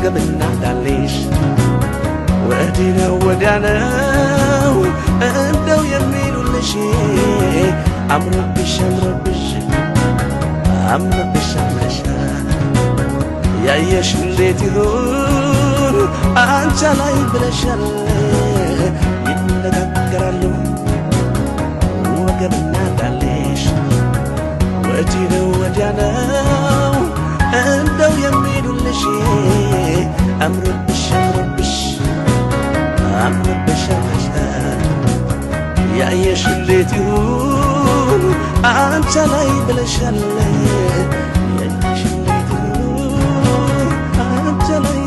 ወገብና ዳሌሽ ወዲህ ነው ወዲያ ነው እንደው የሚሉልሽ አምሮብሽ አምሮብሽ አምሮብሽ አምረሻ ያየሽ እንዴት ይሁን አንቺ ላይ ብለሻል ይነጋገራሉ ወገብና ዳሌሽ ወዲህ ነው ወዲያ ነው እንደው የሚሉልሽ አምሮብሽ አምሮብሽ አምሮብሽ አምረሻ ያየሽ እንዴት ይሁን አንቺ ላይ ብለሻል ያየሽ እንዴት ይሁን አንቺ ላይ